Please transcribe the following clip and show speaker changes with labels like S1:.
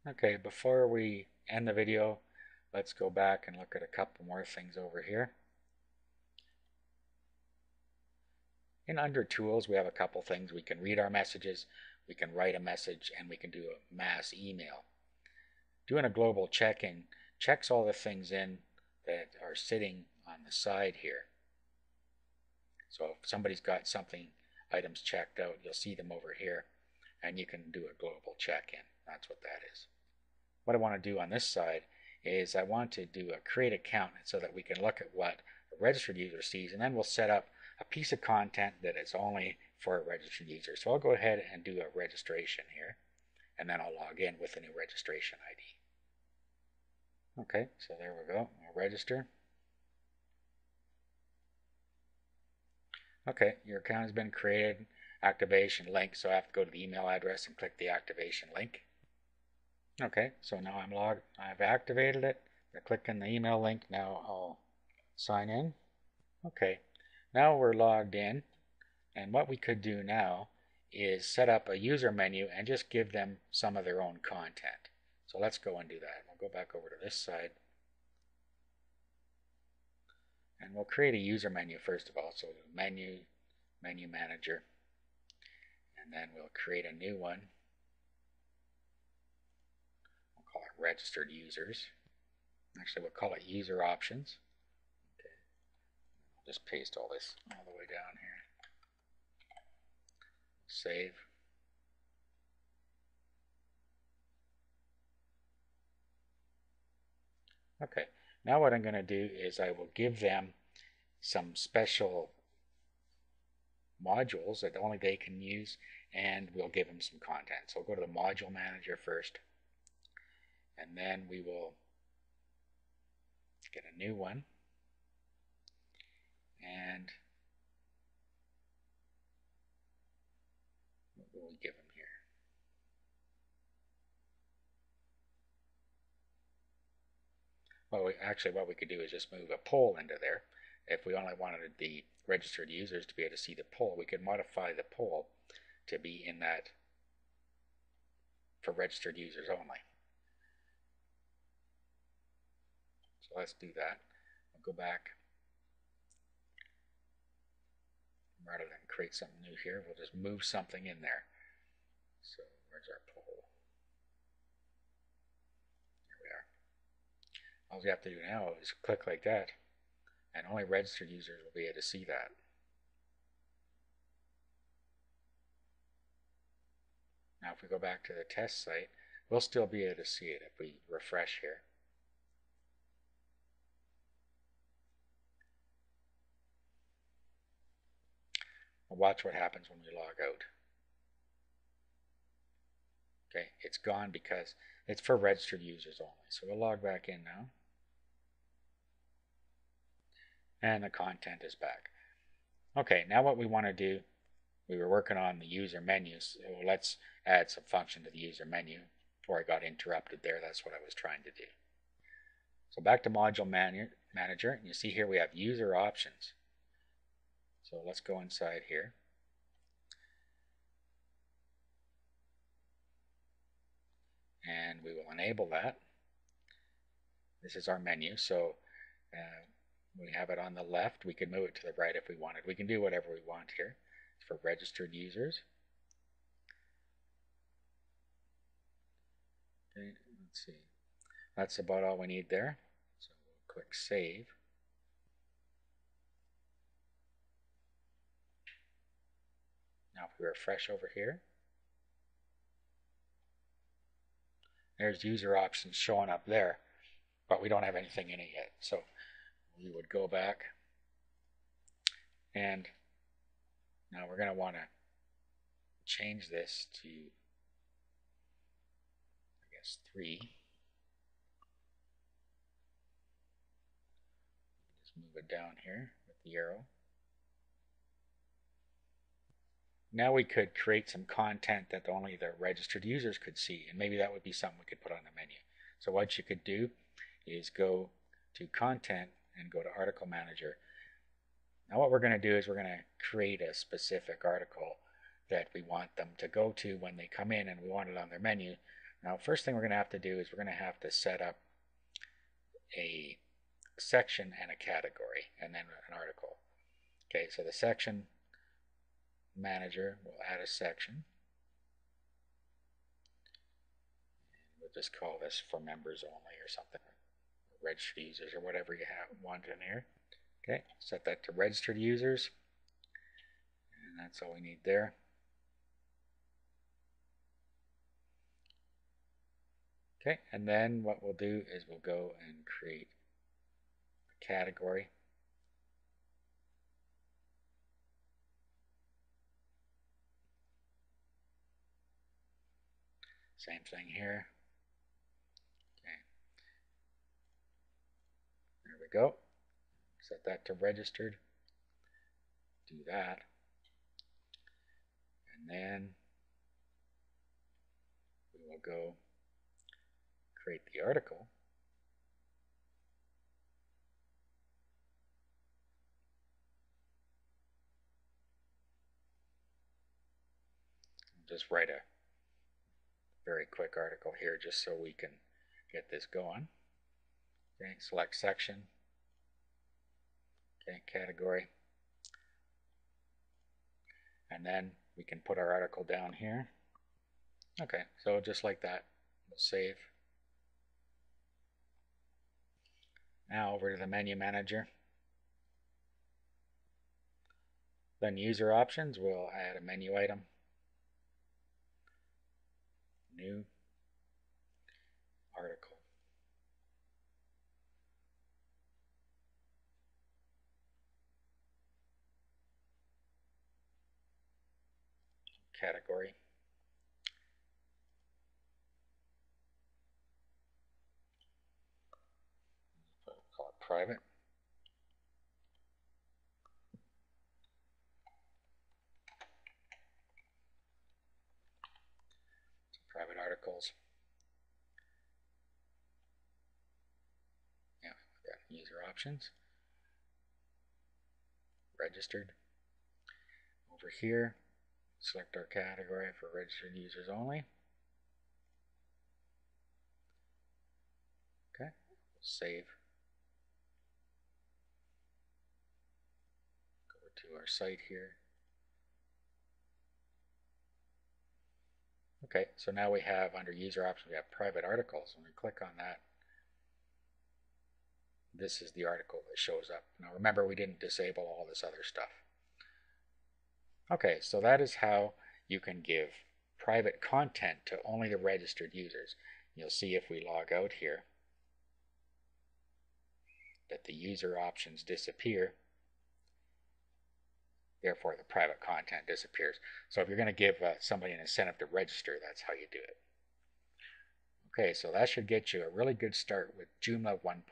S1: Okay, before we end the video, let's go back and look at a couple more things over here. In under tools, we have a couple things. We can read our messages, we can write a message, and we can do a mass email. Doing a global check-in checks all the things in that are sitting on the side here. So if somebody's got items checked out, you'll see them over here, and you can do a global check-in. That's what that is. What I want to do on this side is I want to do a create account so that we can look at what a registered user sees, and then we'll set up a piece of content that is only for a registered user. So I'll go ahead and do a registration here, and then I'll log in with a new registration ID. Okay, so there we go. I'll register. Okay, your account has been created. Activation link, so I have to go to the email address and click the activation link. Okay, so now I've activated it. I click on the email link. Now I'll sign in. Okay, now we're logged in, and what we could do now is set up a user menu and just give them some of their own content. So let's go and do that. We'll go back over to this side, and we'll create a user menu first of all. So menu manager, and then we'll create a new one. We'll call it registered users. Actually, we'll call it user options. Okay. I'll just paste all this all the way down here. Save. Okay, now what I'm going to do is I will give them some special modules that only they can use, and we'll give them some content. So we'll go to the module manager first, and then we will get a new one, and what will we give them here? Well, actually what we could do is just move a poll into there. If we only wanted the registered users to be able to see the poll, we could modify the poll to be in that for registered users only. So let's do that. We'll go back. Rather than create something new here, we'll just move something in there. So where's our poll? Here we are. All you have to do now is click like that, and only registered users will be able to see that. Now if we go back to the test site, we'll still be able to see it if we refresh here. Watch what happens when we log out. Okay, it's gone because it's for registered users only. So we'll log back in now. And the content is back. Okay, now what we want to do, we were working on the user menu, so let's add some function to the user menu. Before I got interrupted there, that's what I was trying to do. So back to module manager, and you see here we have user options. So let's go inside here. And we will enable that. This is our menu, so we have it on the left. We can move it to the right if we wanted. We can do whatever we want here. It's for registered users. Okay, let's see. That's about all we need there. So we'll click save. Now if we refresh over here, there's user options showing up there, but we don't have anything in it yet. So we would go back, and now we're going to want to change this to, I guess, 3. Just move it down here with the arrow. Now we could create some content that only the registered users could see, and maybe that would be something we could put on the menu. So what you could do is go to content and go to article manager. Now what we're going to do is we're going to create a specific article that we want them to go to when they come in, and we want it on their menu. Now, first thing we're going to have to do is we're going to have to set up a section and a category, and then an article. Okay, so the section manager will add a section. We'll just call this for members only or something, registered users or whatever you want in here. Okay, set that to registered users, and that's all we need there. Okay, and then what we'll do is we'll go and create a category. Same thing here. Okay, there we go. Set that to registered. Do that. And then we will go create the article. Just write a very quick article here just so we can get this going. Okay, select section. Okay, category. And then we can put our article down here. Okay, so just like that, we'll save. Now over to the menu manager. Then user options, we'll add a menu item. New article. Category. Call it private. Private articles. Yeah, we've got user options. Registered. Over here, select our category for registered users only. Okay, save. Go over to our site here. Okay, so now we have under user options, we have private articles. When we click on that, this is the article that shows up. Now remember, we didn't disable all this other stuff. Okay, so that is how you can give private content to only the registered users. You'll see if we log out here that the user options disappear. Therefore, the private content disappears. So if you're going to give somebody an incentive to register, that's how you do it. Okay, so that should get you a really good start with Joomla 1.5.